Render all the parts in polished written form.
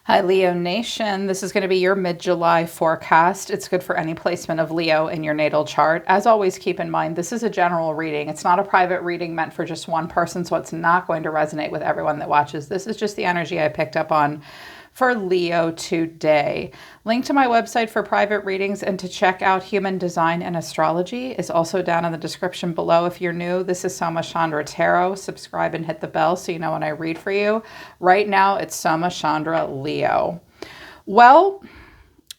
Hi, Leo Nation. This is going to be your mid-July forecast. It's good for any placement of Leo in your natal chart. As always, keep in mind, this is a general reading. It's not a private reading meant for just one person, so it's not going to resonate with everyone that watches. This is just the energy I picked up on for Leo today. Link to my website for private readings and to check out Human Design and Astrology is also down in the description below. If you're new, this is Soma Chandra Tarot. Subscribe and hit the bell so you know when I read for you. Right now, it's Soma Chandra Leo. Well,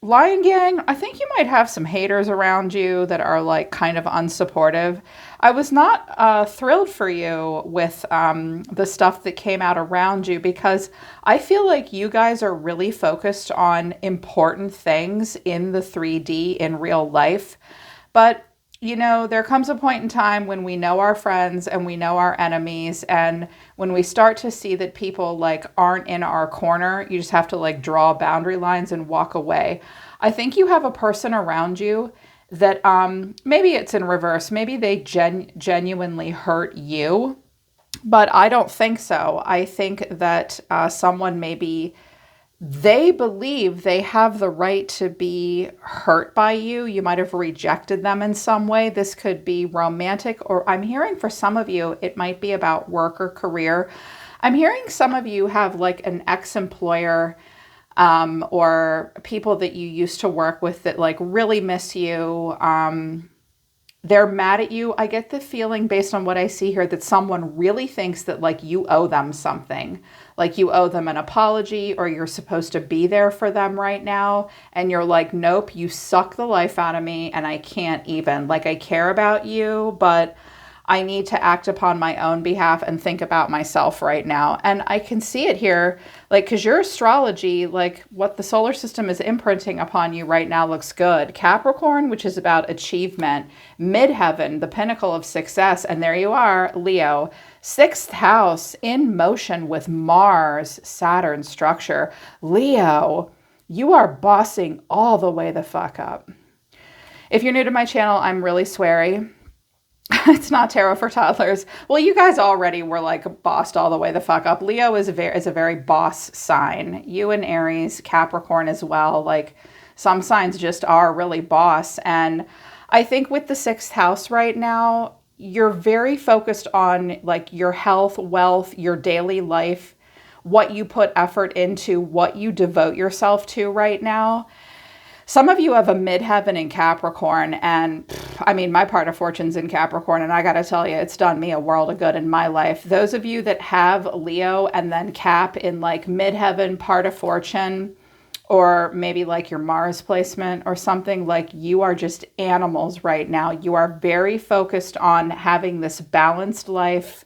Lion Gang, I think you might have some haters around you that are like kind of unsupportive. I was not thrilled for you with the stuff that came out around you because I feel like you guys are really focused on important things in the 3D in real life. But you know, there comes a point in time when we know our friends and we know our enemies. And when we start to see that people like aren't in our corner, you just have to like draw boundary lines and walk away. I think you have a person around you that maybe it's in reverse. Maybe they genuinely hurt you, but I don't think so. I think that someone maybe they believe they have the right to be hurt by you. You might have rejected them in some way. This could be romantic, or I'm hearing for some of you, it might be about work or career. I'm hearing some of you have like an ex-employer or people that you used to work with that like really miss you. They're mad at you. I get the feeling based on what I see here that someone really thinks that like you owe them something, like you owe them an apology or you're supposed to be there for them right now. And you're like, nope, you suck the life out of me and I can't even. Like I care about you, but I need to act upon my own behalf and think about myself right now. And I can see it here, like, because your astrology, like what the solar system is imprinting upon you right now looks good. Capricorn, which is about achievement, midheaven, the pinnacle of success. And there you are, Leo, sixth house in motion with Mars, Saturn structure. Leo, you are bossing all the way the fuck up. If you're new to my channel, I'm really sweary. It's not tarot for toddlers. Well, you guys already were like bossed all the way the fuck up. Leo is a very boss sign. You and Aries, Capricorn as well. Like some signs just are really boss. And I think with the sixth house right now, you're very focused on like your health, wealth, your daily life, what you put effort into, what you devote yourself to right now. Some of you have a midheaven in Capricorn, and I mean, my part of fortune's in Capricorn, and I got to tell you, it's done me a world of good in my life. Those of you that have Leo and then Cap in like midheaven, part of fortune, or maybe like your Mars placement or something, like you are just animals right now. You are very focused on having this balanced life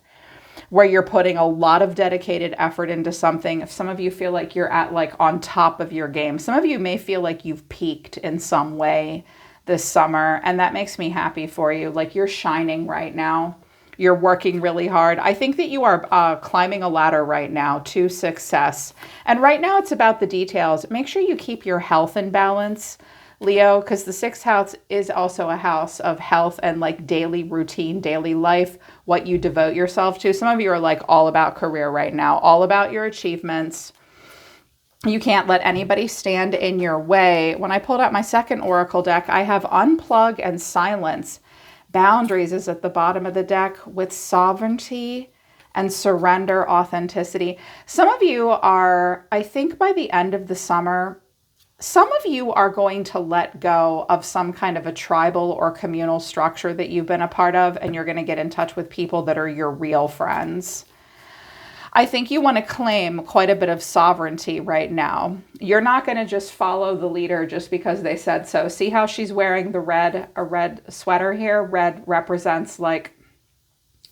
where you're putting a lot of dedicated effort into something. If some of you feel like you're at like on top of your game, some of you may feel like you've peaked in some way this summer, and that makes me happy for you. Like you're shining right now. You're working really hard. I think that you are climbing a ladder right now to success. And right now it's about the details. Make sure you keep your health in balance, Leo, because the sixth house is also a house of health and like daily routine, daily life, what you devote yourself to. Some of you are like all about career right now, all about your achievements. You can't let anybody stand in your way. When I pulled out my second oracle deck, I have unplug and silence. Boundaries is at the bottom of the deck with sovereignty and surrender, authenticity. Some of you are, I think by the end of the summer, some of you are going to let go of some kind of a tribal or communal structure that you've been a part of, and you're going to get in touch with people that are your real friends. I think you want to claim quite a bit of sovereignty right now. You're not going to just follow the leader just because they said so. See how she's wearing the red, a red sweater here? Red represents like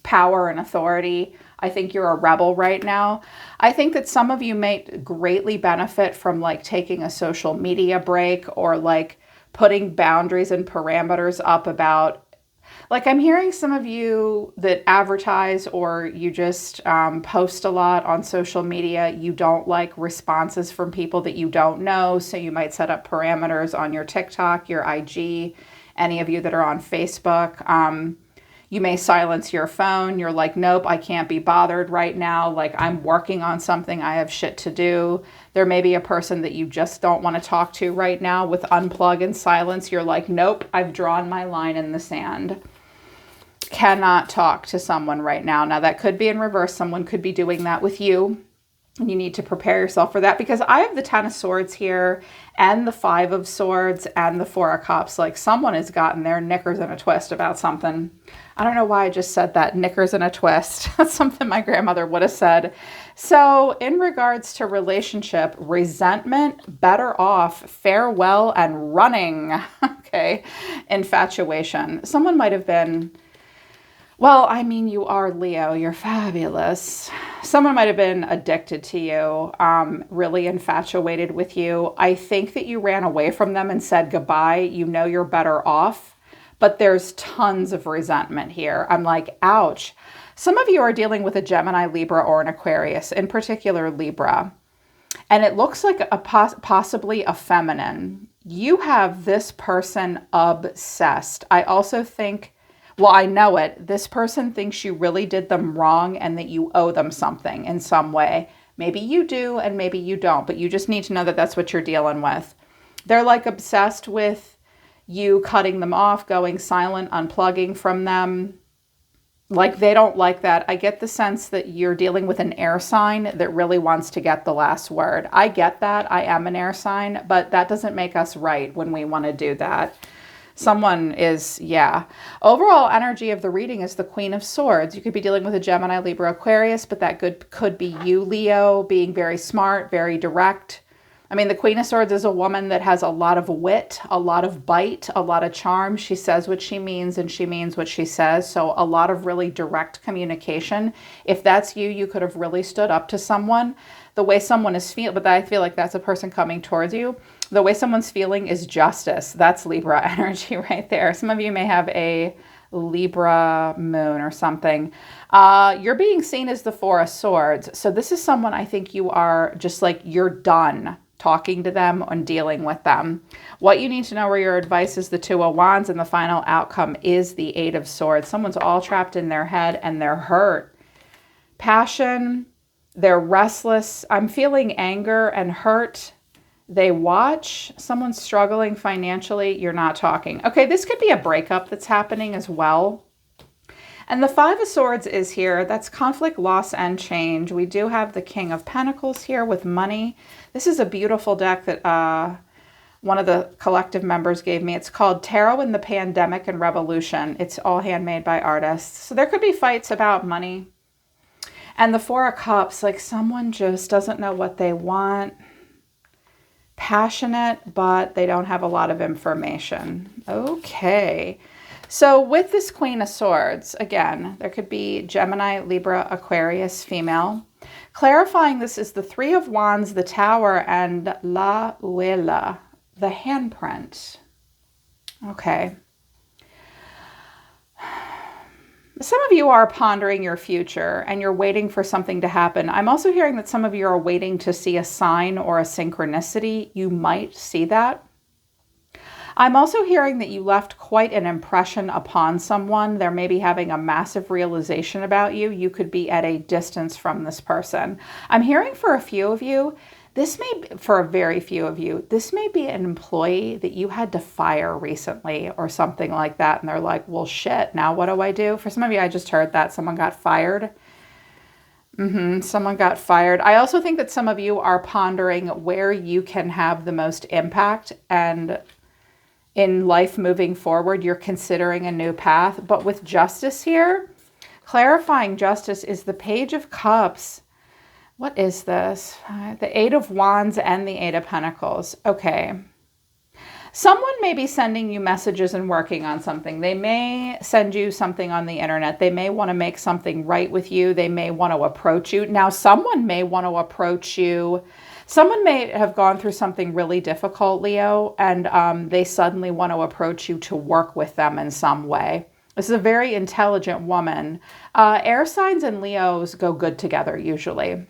power and authority. I think you're a rebel right now. I think that some of you may greatly benefit from like taking a social media break or like putting boundaries and parameters up about, like I'm hearing some of you that advertise or you just post a lot on social media. You don't like responses from people that you don't know. So you might set up parameters on your TikTok, your IG, any of you that are on Facebook. You may silence your phone. You're like, nope, I can't be bothered right now. Like, I'm working on something. I have shit to do. There may be a person that you just don't want to talk to right now. With unplug and silence, you're like, nope, I've drawn my line in the sand. Cannot talk to someone right now. Now, that could be in reverse. Someone could be doing that with you. And you need to prepare yourself for that, because I have the 10 of Swords here and the 5 of Swords and the 4 of Cups. Like, someone has gotten their knickers in a twist about something. I don't know why I just said that, knickers in a twist. That's something my grandmother would have said. So in regards to relationship, resentment, better off, farewell, and running. Okay. Infatuation. Someone might have been... Well, I mean, you are Leo. You're fabulous. Someone might have been addicted to you, really infatuated with you. I think that you ran away from them and said goodbye. You know you're better off, but there's tons of resentment here. I'm like, ouch. Some of you are dealing with a Gemini, Libra, or an Aquarius, in particular Libra. And it looks like possibly a feminine. You have this person obsessed. I also think... Well, I know it. This person thinks you really did them wrong and that you owe them something in some way. Maybe you do and maybe you don't, but you just need to know that that's what you're dealing with. They're like obsessed with you cutting them off, going silent, unplugging from them. Like, they don't like that. I get the sense that you're dealing with an air sign that really wants to get the last word. I get that. I am an air sign, but that doesn't make us right when we want to do that. Someone is, yeah. Overall energy of the reading is the Queen of Swords. You could be dealing with a Gemini, Libra, Aquarius, but that could be you, Leo, being very smart, very direct. I mean, the Queen of Swords is a woman that has a lot of wit, a lot of bite, a lot of charm. She says what she means and she means what she says. So a lot of really direct communication. If that's you, you could have really stood up to someone. The way someone is feeling, but I feel like that's a person coming towards you. The way someone's feeling is justice. That's Libra energy right there. Some of you may have a Libra moon or something. You're being seen as the 4 of Swords. So this is someone I think you are just like, you're done talking to them and dealing with them. What you need to know, where your advice is the 2 of Wands, and the final outcome is the 8 of Swords. Someone's all trapped in their head and they're hurt. Passion, they're restless. I'm feeling anger and hurt. They watch. Someone's struggling financially. You're not talking. Okay, this could be a breakup that's happening as well. And the 5 of Swords is here. That's conflict, loss, and change. We do have the King of Pentacles here with money. This is a beautiful deck that one of the collective members gave me. It's called Tarot in the Pandemic and Revolution. It's all handmade by artists. So there could be fights about money. And the 4 of Cups, like someone just doesn't know what they want. Passionate, but they don't have a lot of information. Okay. So with this Queen of Swords, again, there could be Gemini, Libra, Aquarius, female. Clarifying, this is the 3 of Wands, the Tower, and La Huela, the handprint. Okay. Some of you are pondering your future and you're waiting for something to happen. I'm also hearing that some of you are waiting to see a sign or a synchronicity. You might see that. I'm also hearing that you left quite an impression upon someone. They're maybe having a massive realization about you. You could be at a distance from this person. I'm hearing for a few of you, for a very few of you, this may be an employee that you had to fire recently or something like that. And they're like, well, shit, now what do I do? For some of you, I just heard that someone got fired. Someone got fired. I also think that some of you are pondering where you can have the most impact, and in life moving forward, you're considering a new path. But with justice here, clarifying justice is the Page of Cups. What is this? The 8 of Wands and the 8 of Pentacles. Okay. Someone may be sending you messages and working on something. They may send you something on the internet. They may want to make something right with you. They may want to approach you. Now, someone may want to approach you. Someone may have gone through something really difficult, Leo, and they suddenly want to approach you to work with them in some way. This is a very intelligent woman. Air signs and Leos go good together usually.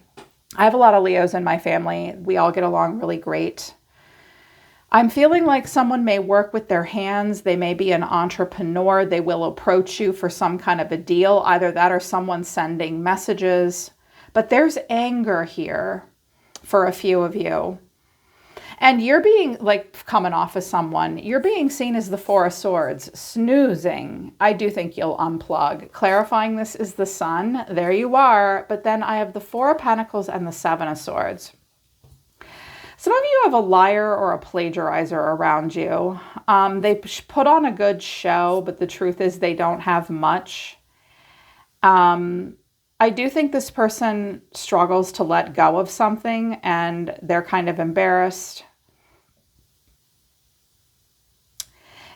I have a lot of Leos in my family. We all get along really great. I'm feeling like someone may work with their hands. They may be an entrepreneur. They will approach you for some kind of a deal, either that or someone sending messages. But there's anger here for a few of you. And you're being, like, coming off as someone, you're being seen as the Four of Swords, snoozing. I do think you'll unplug. Clarifying this is the Sun. There you are. But then I have the Four of Pentacles and the Seven of Swords. Some of you have a liar or a plagiarizer around you. They put on a good show, but the truth is they don't have much. I do think this person struggles to let go of something and they're kind of embarrassed.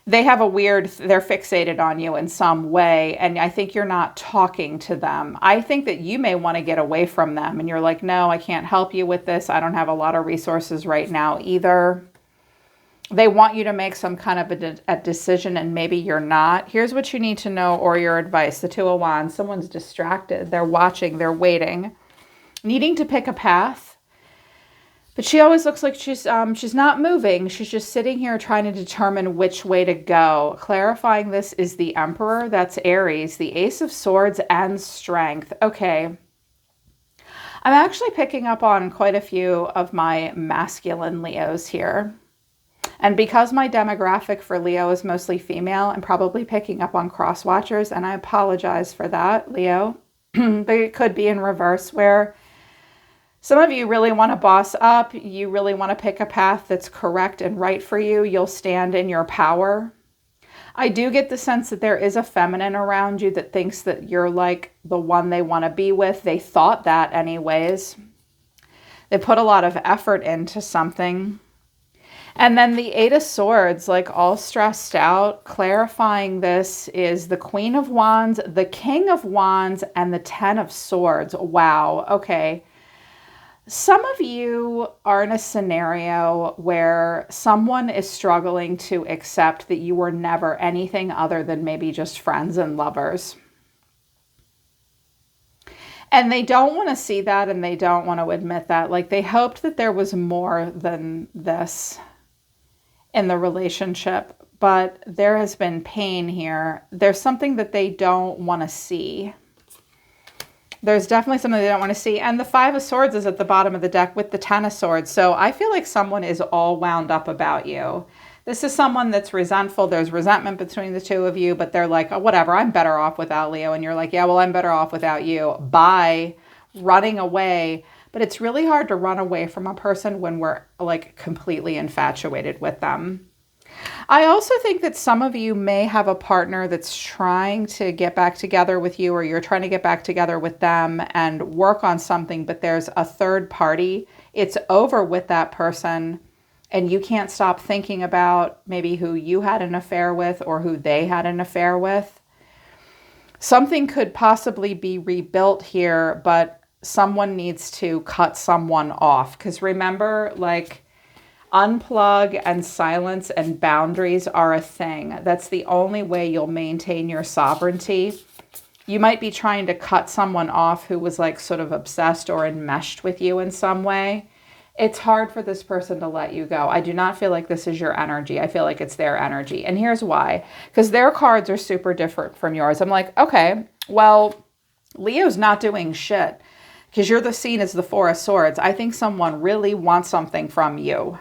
They have they're fixated on you in some way, and I think you're not talking to them. I think that you may want to get away from them, and you're like, no, I can't help you with this. I don't have a lot of resources right now either. They want you to make some kind of a decision, and maybe you're not. Here's what you need to know, or your advice. The Two of Wands. Someone's distracted. They're watching. They're waiting. Needing to pick a path. But she always looks like she's not moving. She's just sitting here trying to determine which way to go. Clarifying this is the Emperor. That's Aries. The Ace of Swords and Strength. Okay. I'm actually picking up on quite a few of my masculine Leos here. And because my demographic for Leo is mostly female, I'm probably picking up on cross-watchers, and I apologize for that, Leo. They could be in reverse, where some of you really want to boss up. You really want to pick a path that's correct and right for you. You'll stand in your power. I do get the sense that there is a feminine around you that thinks that you're like the one they want to be with. They thought that anyways. They put a lot of effort into something. And then the Eight of Swords, like all stressed out. Clarifying this is the Queen of Wands, the King of Wands, and the Ten of Swords. Wow. Okay. Some of you are in a scenario where someone is struggling to accept that you were never anything other than maybe just friends and lovers. And they don't want to see that, and they don't want to admit that. Like, they hoped that there was more than this in the relationship, but there has been pain here. There's something that they don't want to see. There's definitely something they don't want to see. And the Five of Swords is at the bottom of the deck with the Ten of Swords. So I feel like someone is all wound up about you. This is someone that's resentful. There's resentment between the two of you, but they're like, oh, whatever, I'm better off without Leo. And you're like, yeah, well, I'm better off without you. Bye. Running away. But it's really hard to run away from a person when we're like completely infatuated with them. I also think that some of you may have a partner that's trying to get back together with you, or you're trying to get back together with them and work on something, but there's a third party. It's over with that person, and you can't stop thinking about maybe who you had an affair with or who they had an affair with. Something could possibly be rebuilt here, but someone needs to cut someone off. Because remember, like, unplug and silence and boundaries are a thing. That's the only way you'll maintain your sovereignty. You might be trying to cut someone off who was like sort of obsessed or enmeshed with you in some way. It's hard for this person to let you go. I do not feel like this is your energy. I feel like it's their energy. And here's why. Because their cards are super different from yours. I'm like, okay, well, Leo's not doing shit. Because you're seen as the Four of Swords. I think someone really wants something from you.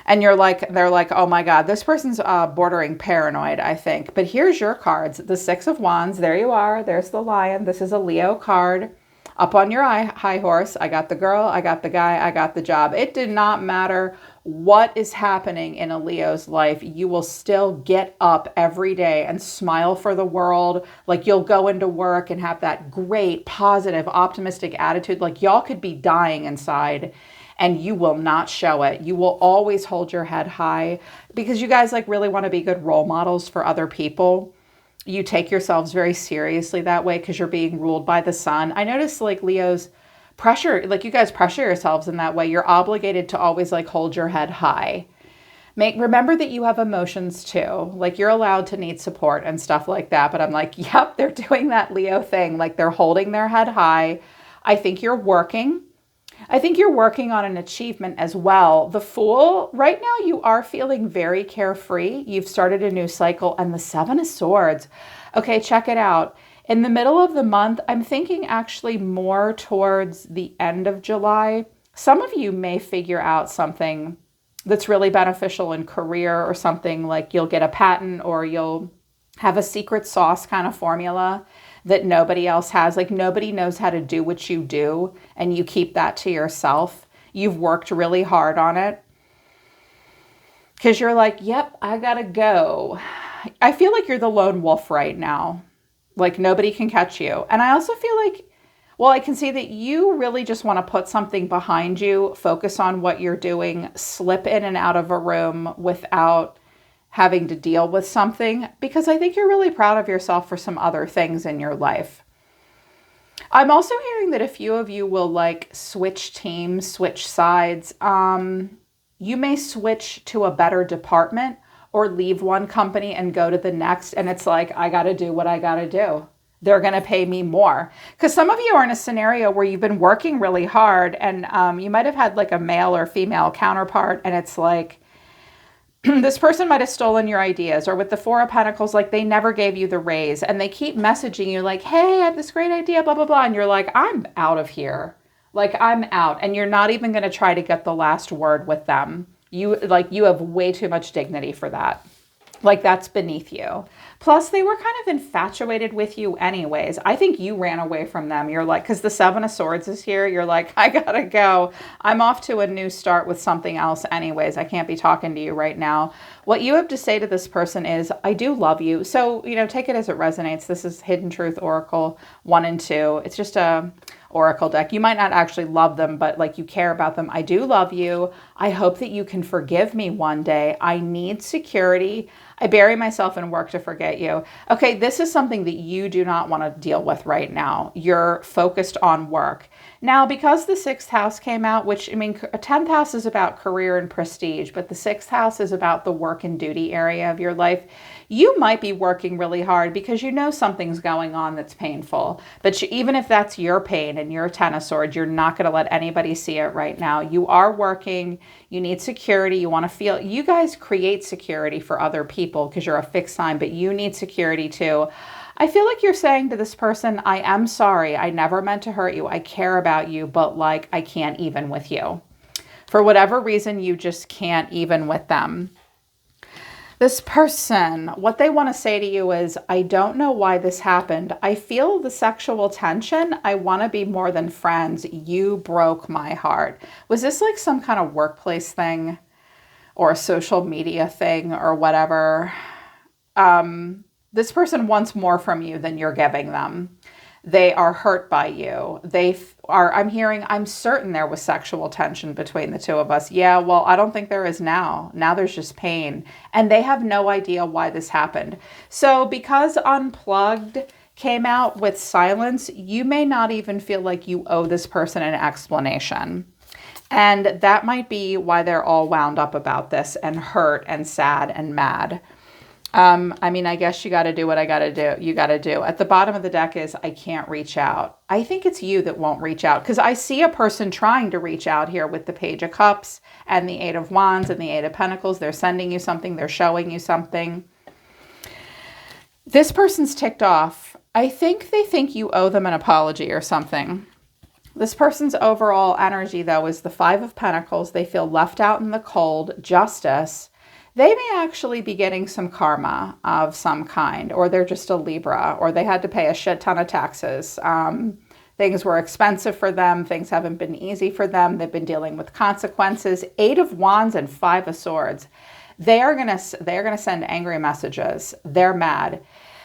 And they're like, oh my God, this person's bordering paranoid, I think. But here's your cards. The Six of Wands, there you are. There's the Lion. This is a Leo card. Up on your high horse. I got the girl, I got the guy, I got the job. It did not matter what is happening in a Leo's life. You will still get up every day and smile for the world. Like, you'll go into work and have that great, positive, optimistic attitude. Like, y'all could be dying inside, and you will not show it. You will always hold your head high because you guys like really want to be good role models for other people. You take yourselves very seriously that way because you're being ruled by the sun. I notice like Leo's pressure, like you guys pressure yourselves in that way. You're obligated to always like hold your head high. Remember that you have emotions too. Like, you're allowed to need support and stuff like that. But I'm like, yep, they're doing that Leo thing. Like, they're holding their head high. I think you're working. I think you're working on an achievement as well. The Fool, right now you are feeling very carefree. You've started a new cycle, and the Seven of Swords. Okay, check it out. In the middle of the month, I'm thinking actually more towards the end of July. Some of you may figure out something that's really beneficial in career, or something like you'll get a patent, or you'll have a secret sauce kind of formula that nobody else has. Like nobody knows how to do what you do, and you keep that to yourself. You've worked really hard on it because you're like, yep, I gotta go. I feel like you're the lone wolf right now. Like nobody can catch you. And I also feel like, well, I can see that you really just want to put something behind you, focus on what you're doing, slip in and out of a room without having to deal with something, because I think you're really proud of yourself for some other things in your life. I'm also hearing that a few of you will like switch teams, switch sides. You may switch to a better department, or leave one company and go to the next. And it's like, I got to do what I got to do. They're going to pay me more. Because some of you are in a scenario where you've been working really hard, and you might have had like a male or female counterpart. And it's like, this person might have stolen your ideas. Or with the Four of Pentacles, like they never gave you the raise, and they keep messaging you like, hey, I have this great idea, blah, blah, blah. And you're like, I'm out of here. Like I'm out. And you're not even going to try to get the last word with them. You have way too much dignity for that. Like that's beneath you. Plus they were kind of infatuated with you anyways. I think you ran away from them. You're like, because the Seven of Swords is here. You're like, I gotta go. I'm off to a new start with something else anyways. I can't be talking to you right now. What you have to say to this person is, I do love you. So, take it as it resonates. This is Hidden Truth Oracle 1 and 2. It's just a oracle deck. You might not actually love them, but like you care about them. I do love you. I hope that you can forgive me one day. I need security. I bury myself in work to forget you. Okay, this is something that you do not want to deal with right now. You're focused on work. Now, because the 6th house came out, which, a 10th house is about career and prestige, but the 6th house is about the work and duty area of your life. You might be working really hard because something's going on that's painful. But even if that's your pain and your 10 of Swords, you're not going to let anybody see it right now. You are working. You need security. You want to feel, you guys create security for other people because you're a fixed sign, but you need security too. I feel like you're saying to this person, I am sorry. I never meant to hurt you. I care about you, but like, I can't even with you. For whatever reason, you just can't even with them. This person, what they want to say to you is, I don't know why this happened. I feel the sexual tension. I want to be more than friends. You broke my heart. Was this like some kind of workplace thing or a social media thing or whatever? This person wants more from you than you're giving them. They are hurt by you. I'm certain there was sexual tension between the two of us. Yeah, well, I don't think there is now. Now there's just pain. And they have no idea why this happened. So because Unplugged came out with silence, you may not even feel like you owe this person an explanation. And that might be why they're all wound up about this and hurt and sad and mad. I guess you got to do what you got to do. At the bottom of the deck is, I can't reach out. I think it's you that won't reach out, because I see a person trying to reach out here with the Page of Cups and the 8 of Wands and the 8 of Pentacles. They're sending you something. They're showing you something. This person's ticked off. I think they think you owe them an apology or something. This person's overall energy, though, is the 5 of Pentacles. They feel left out in the cold, justice. They may actually be getting some karma of some kind, or they're just a Libra, or they had to pay a shit ton of taxes. Things were expensive for them. Things haven't been easy for them. They've been dealing with consequences. 8 of Wands and 5 of Swords. They're gonna send angry messages. They're mad.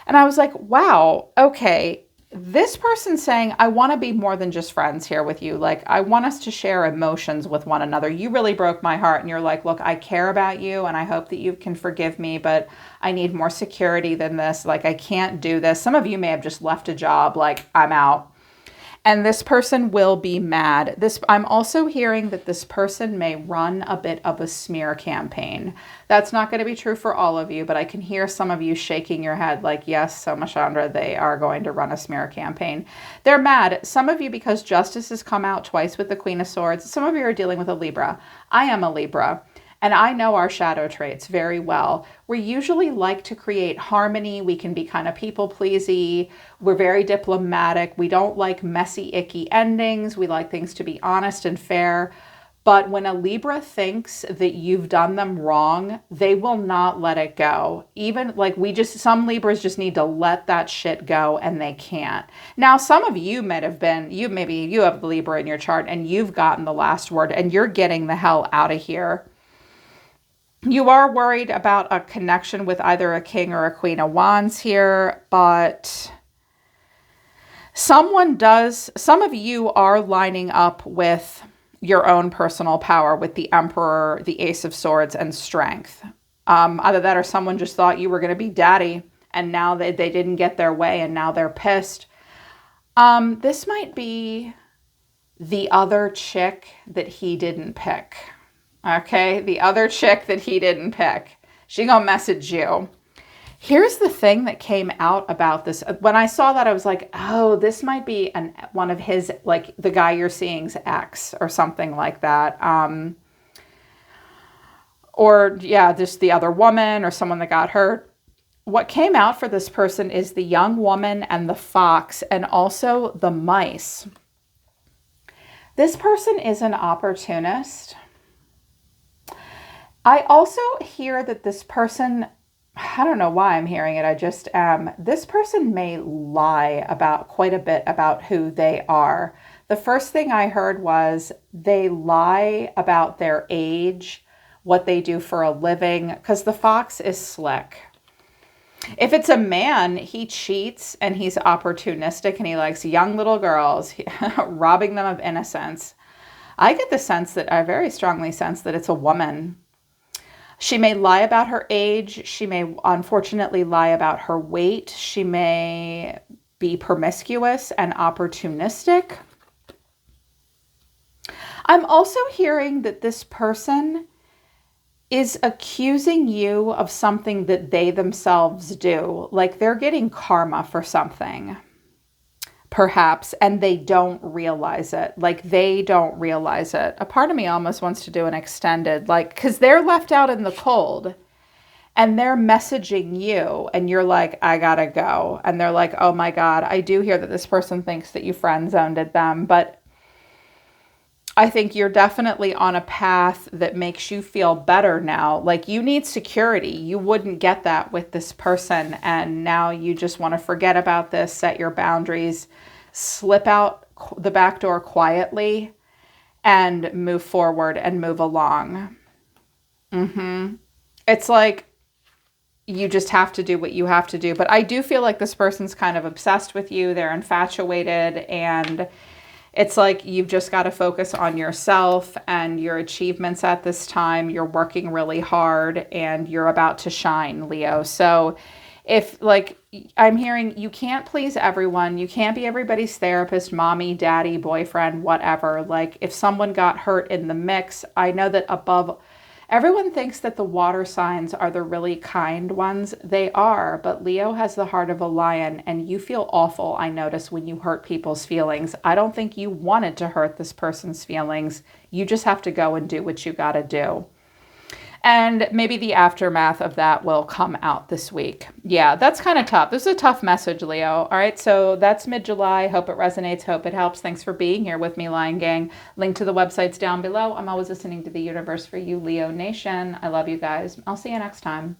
And I was like, wow, okay. This person's saying, I want to be more than just friends here with you. Like, I want us to share emotions with one another. You really broke my heart. And you're like, look, I care about you and I hope that you can forgive me, but I need more security than this. Like, I can't do this. Some of you may have just left a job, like, I'm out. And this person will be mad. I'm also hearing that this person may run a bit of a smear campaign. That's not going to be true for all of you, but I can hear some of you shaking your head like, yes, so Chandra, they are going to run a smear campaign. They're mad. Some of you, because justice has come out twice with the Queen of Swords. Some of you are dealing with a Libra. I am a Libra. And I know our shadow traits very well. We usually like to create harmony. We can be kind of people-pleasy. We're very diplomatic. We don't like messy, icky endings. We like things to be honest and fair. But when a Libra thinks that you've done them wrong, they will not let it go. Even like some Libras just need to let that shit go, and they can't. Now, some of you might have been, maybe you have the Libra in your chart and you've gotten the last word and you're getting the hell out of here. You are worried about a connection with either a king or a queen of wands here, but some of you are lining up with your own personal power with the Emperor, the Ace of Swords, and Strength. Either that or someone just thought you were going to be daddy, and now they didn't get their way, and now they're pissed. This might be the other chick that he didn't pick. Okay, the other chick that he didn't pick. She gonna message you. Here's the thing that came out about this. When I saw that, I was like, oh, this might be one of his, like the guy you're seeing's ex or something like that. Or yeah, just the other woman or someone that got hurt. What came out for this person is the young woman and the fox and also the mice. This person is an opportunist. I also hear that this person, I don't know why I'm hearing it, I just am. This person may lie about quite a bit about who they are. The first thing I heard was they lie about their age, what they do for a living, because the fox is slick. If it's a man, he cheats and he's opportunistic and he likes young little girls, robbing them of innocence. I get the sense I very strongly sense that it's a woman. She may lie about her age. She may unfortunately lie about her weight. She may be promiscuous and opportunistic. I'm also hearing that this person is accusing you of something that they themselves do. Like they're getting karma for something, perhaps, and they don't realize it. Like they don't realize it. A part of me almost wants to do an extended, like, because they're left out in the cold and they're messaging you and you're like, I gotta go. And they're like, oh my God, I do hear that this person thinks that you friend zoned them, but I think you're definitely on a path that makes you feel better now. Like you need security. You wouldn't get that with this person. And now you just want to forget about this, set your boundaries, slip out the back door quietly and move forward and move along. It's like you just have to do what you have to do. But I do feel like this person's kind of obsessed with you. They're infatuated, and it's like you've just got to focus on yourself and your achievements at this time. You're working really hard and you're about to shine, Leo. So if like I'm hearing you can't please everyone, you can't be everybody's therapist, mommy, daddy, boyfriend, whatever. Like if someone got hurt in the mix, I know that everyone thinks that the water signs are the really kind ones. They are, but Leo has the heart of a lion, and you feel awful, I notice, when you hurt people's feelings. I don't think you wanted to hurt this person's feelings. You just have to go and do what you got to do. And maybe the aftermath of that will come out this week. Yeah, that's kind of tough. This is a tough message, Leo. All right, so that's mid-July. Hope it resonates. Hope it helps. Thanks for being here with me, Lion Gang. Link to the websites down below. I'm always listening to the universe for you, Leo Nation. I love you guys. I'll see you next time.